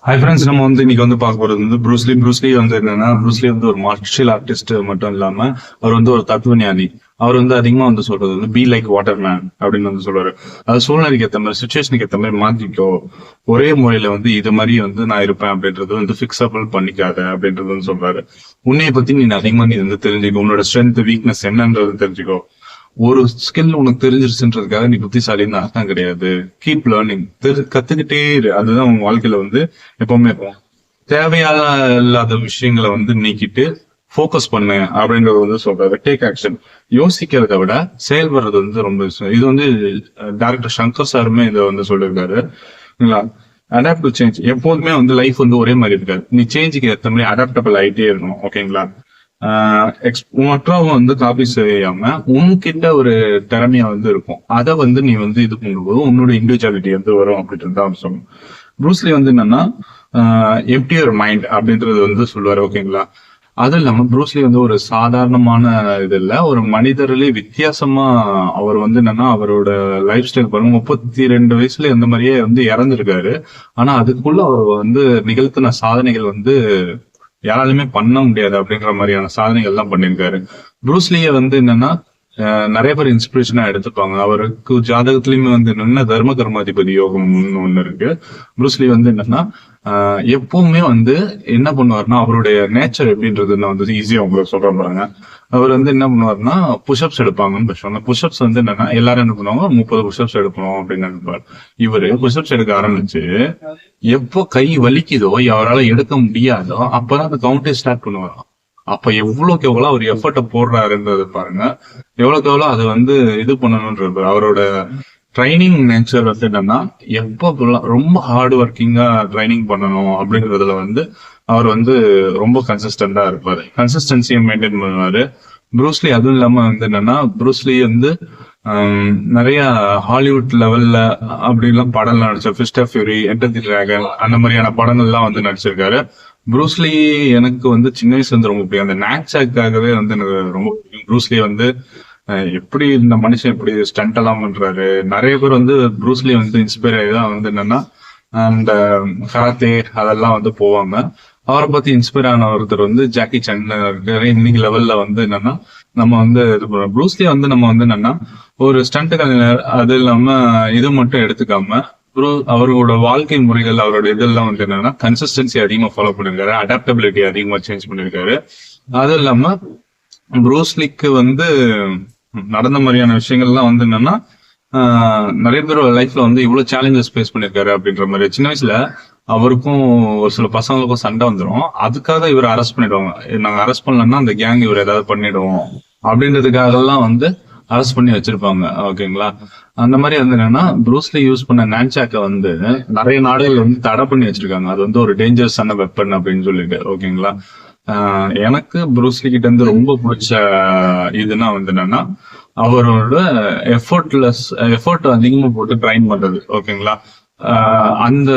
Hi friends, நம்ம இன்னைக்கு பார்க்க போறது ப்ரூஸ்லி. ப்ரூஸ்லி என்னன்னா, ப்ரூஸ்லி ஒரு மார்ஷியல் ஆர்டிஸ்ட் மட்டும் இல்லாம அவர் ஒரு தத்துவ ஞானி. அவர் அதிகமா சொல்றது பி லைக் வாட்டர் மேன் அப்படின்னு சொல்லுவாரு. அது சூழ்நிலைக்கு ஏற்ற மாதிரி, சுச்சுவேஷனுக்கு ஏற்ற மாதிரி மாத்திக்கோ. ஒரே முறையில இது மாதிரி நான் இருப்பேன் அப்படின்றது பிக்ஸபிள் பண்ணிக்காத அப்படின்றது சொல்றாரு. உன்னைய பத்தி நீ அதிகமா தெரிஞ்சுக்கோ, உன்னோட ஸ்ட்ரென்த் வீக்னஸ் என்னன்றது தெரிஞ்சுக்கோ. ஒரு ஸ்கில் உனக்கு தெரிஞ்சிருச்சுன்றதுக்காக நீ புத்திசாலின்னு அர்த்தம் கிடையாது. கீப் லேர்னிங், கத்துக்கிட்டே இரு. அதுதான் உங்க வாழ்க்கையில எப்பவுமே இருக்கும். தேவையான இல்லாத விஷயங்களை நீக்கிட்டு ஃபோக்கஸ் பண்ணு அப்படின்றது சொல்றாரு. Take action. யோசிக்கிறத விட செயல்படுறது ரொம்ப இது டைரக்டர் சங்கர் சாருமே இதை சொல்லியிருக்காரு. Adapt to change. எப்போதுமே லைஃப் ஒரே மாதிரி இருக்காது. நீ சேஞ்சுக்கு ஏற்ற மாதிரி அடாப்டபிள் ஆகிட்டே இருக்கணும். ஓகேங்களா? மற்றவங்க காப்பி செய்யாம உன்கிட்ட ஒரு திறமையா இருக்கும். அதை நீ இது பண்ணும்போது உன்னோட இண்டிவிஜுவாலிட்டி வரும் அப்படின்றது தான் சொல்லணும். ப்ரூஸ்லி என்னன்னா எம்ப்டியர் மைண்ட் அப்படின்றது சொல்லுவாரு. ஓகேங்களா? அது இல்லாம ப்ரூஸ்லி ஒரு சாதாரணமான இது இல்ல, ஒரு மனிதர்களே வித்தியாசமா அவர் என்னன்னா அவரோட லைஃப் ஸ்டைல் பாருங்க. 32 வயசுல இந்த மாதிரியே இறந்துருக்காரு. ஆனா அதுக்குள்ள அவர் நிகழ்த்தின சாதனைகள் யாராலுமே பண்ண முடியாது அப்படின்ற மாதிரியான சாதனைகள் எல்லாம் பண்ணியிருக்காரு. ப்ரூஸ்லிய என்னன்னா நிறைய பேர் இன்ஸ்பிரேஷனா எடுத்துப்பாங்க. அவருக்கு ஜாதகத்திலயுமே என்னன்னா தர்ம கர்மாதிபதி யோகம் ஒண்ணு இருக்கு. ப்ரூஸ்லி என்னன்னா எப்பவுமே என்ன பண்ணுவாருன்னா, அவருடைய நேச்சர் எப்படின்றது நான் ஈஸியா உங்களுக்கு சொல்ற பாருங்க. அவர் என்ன பண்ணுவாருன்னா புஷ்அப்ஸ் எடுப்பாங்கன்னு சொன்ன. புஷ்அப்ஸ் என்னன்னா எல்லாரும் என்ன பண்ணுவாங்க, 30 புஷ்அப்ஸ் எடுக்கணும் அப்படின்னு நினைப்பாரு. இவரு புஷ்அப்ஸ் எடுக்க ஆரம்பிச்சு எப்போ கை வலிக்குதோ, அவரால் எடுக்க முடியாதோ அப்பதான் அந்த கவுண்டே ஸ்டார்ட் பண்ணுவாராம். அப்ப எவ்வளவுக்கு எவ்வளவு அவர் எஃபர்ட்டை போடுறாருன்றது பாருங்க. எவ்வளவுக்கு எவ்வளவு அதை இது பண்ணணும்ன்றது அவரோட ட்ரைனிங் நேச்சர் என்னன்னா, எப்போ ரொம்ப ஹார்ட் ஒர்க்கிங்கா ட்ரைனிங் பண்ணணும் அப்படின்றதுல அவர் ரொம்ப கன்சிஸ்டண்டா இருப்பாரு. கன்சிஸ்டன்சியை மெயின்டைன் பண்ணுவாரு ப்ரூஸ்லி. அதுவும் இல்லாம என்னன்னா ப்ரூஸ்லி நிறைய ஹாலிவுட் லெவல்ல அப்படி எல்லாம் படம்லாம் நடிச்சார். Fist of fury, enter the dragon, அந்த மாதிரியான படங்கள்லாம் நடிச்சிருக்காரு. ப்ரூஸ்லி எனக்கு சின்ன வயசுல ரொம்ப பிடிக்கும். அந்த நாக்சாக்காகவே எனக்கு ரொம்ப பிடிக்கும். ப்ரூஸ்லி எப்படி இந்த மனுஷன் எப்படி ஸ்டண்ட் எல்லாம் பண்றாரு. நிறைய பேர் ப்ரூஸ்லி இன்ஸ்பயர் ஆகிதான் என்னன்னா அந்த கராத்தே அதெல்லாம் போவாங்க. அவரை பத்தி இன்ஸ்பயர் ஆன ஒருத்தர் ஜாக்கி சான் இருக்காரு. இன்னைக்கு லெவல்ல என்னன்னா நம்ம இது பண்றோம். ப்ரூஸ்லி நம்ம என்னன்னா ஒரு ஸ்டண்ட் கலைஞர். அது இல்லாம இது மட்டும் எடுத்துக்காம அவரோட வாழ்க்கை முறைகள், அவரோட இதெல்லாம் என்னன்னா கன்சிஸ்டன்சி அதிகமா ஃபாலோ பண்ணிருக்காரு. அடாப்டபிலிட்டி அதிகமா சேஞ்ச் பண்ணிருக்காரு. அது இல்லாம ப்ரூஸ்லிக்கு நடந்த மாதிரியான விஷயங்கள்லாம் என்னன்னா நிறைய பேர் லைஃப்ல இவ்வளவு சேலஞ்சஸ் ஃபேஸ் பண்ணிருக்காரு அப்படின்ற மாதிரி. சின்ன வயசுல அவருக்கும் ஒரு சில பசங்களுக்கும் சண்டை வந்துடும். அதுக்காக இவர் அரெஸ்ட் பண்ணிடுவாங்க. நாங்க அரெஸ்ட் பண்ணலன்னா அந்த கேங் இவர் ஏதாவது பண்ணிடுவோம் அப்படின்றதுக்காக எல்லாம் அரெஸ்ட் பண்ணி வச்சிருப்பாங்க. ஓகேங்களா? அந்த மாதிரி என்னன்னா ப்ரூஸ்லி யூஸ் பண்ண நான்சாக்க நிறைய நாடுகள் தடை பண்ணி வச்சிருக்காங்க. அது ஒரு டேஞ்சரஸான வெப்பன் அப்படின்னு சொல்லிட்டு. ஓகேங்களா? எனக்கு ப்ரூஸ்லி கிட்ட ரொம்ப பிடிச்ச இதுனா என்னன்னா அவரோட எஃபர்ட் அதிகமா போட்டு ட்ரைன் பண்றது. ஓகேங்களா? அந்த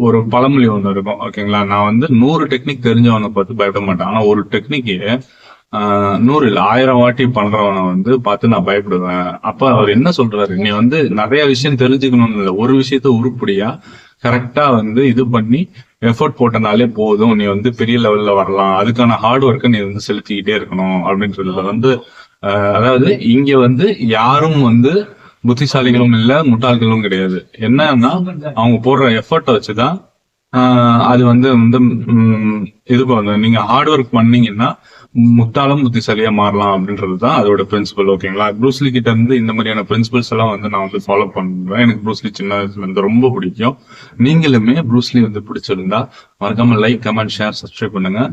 ஒரு பழமொழி ஒண்ணு இருக்கும். ஓகேங்களா? நான் 100 டெக்னிக் தெரிஞ்சவனை பார்த்து பயப்பட மாட்டேன். ஆனா ஒரு டெக்னிக்கு 100 இல்ல 1000 வாட்டி பண்றவனை பார்த்து நான் பயப்படுவேன். அப்ப அவர் என்ன சொல்றாரு, நீ நிறைய விஷயம் தெரிஞ்சுக்கணும்னு இல்லை, ஒரு விஷயத்த உருப்படியா கரெக்டா இது பண்ணி எஃபர்ட் போட்டனாலே போதும், நீ பெரிய லெவல்ல வரலாம். அதுக்கான ஹார்ட் ஒர்க்கை நீ செலுத்திக்கிட்டே இருக்கணும் அப்படின்றதுல அதாவது இங்க யாரும் புத்திசாலிகளும் இல்ல, முட்டாள்களும் கிடையாது. என்னன்னா அவங்க போடுற எஃபர்ட்டை வச்சுதான் அது இது நீங்க ஹார்ட் ஒர்க் பண்ணீங்கன்னா முட்டாளும் புத்திசாலியா மாறலாம் அப்படின்றதுதான் அதோட பிரின்சிபல். ஓகேங்களா? ப்ரூஸ்லி கிட்ட இந்த மாதிரியான பிரின்சிபல்ஸ் எல்லாம் நான் ஃபாலோ பண்றேன். எனக்கு ப்ரூஸ்லி சின்ன வயசுல ரொம்ப பிடிக்கும். நீங்களுமே ப்ரூஸ்லி பிடிச்சிருந்தா மறக்காம லைக், கமெண்ட், ஷேர், சப்ஸ்கிரைப் பண்ணுங்க.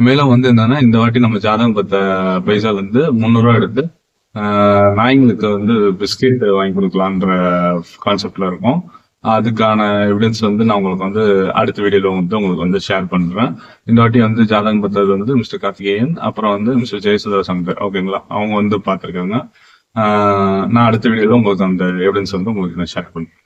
மேலும் என்னன்னா இந்த வாட்டி நம்ம ஜாதகம் பத்த பைசா 300 ரூபா எடுத்து நாய்களுக்கு பிஸ்கெட் வாங்கி கொடுக்கலான்ற கான்செப்ட்ல இருக்கும். அதுக்கான எவிடன்ஸ் நான் உங்களுக்கு அடுத்த வீடியோல உங்களுக்கு ஷேர் பண்றேன். இந்த வாட்டி ஜாதகம் பார்த்தது மிஸ்டர் கார்த்திகேயன், அப்புறம் மிஸ்டர் ஜெயசுதா சங்கர். ஓகேங்களா? அவங்க பார்த்திருக்காங்க. நான் அடுத்த வீடியோல உங்களுக்கு அந்த எவிடன்ஸ் உங்களுக்கு நான் ஷேர் பண்றேன்.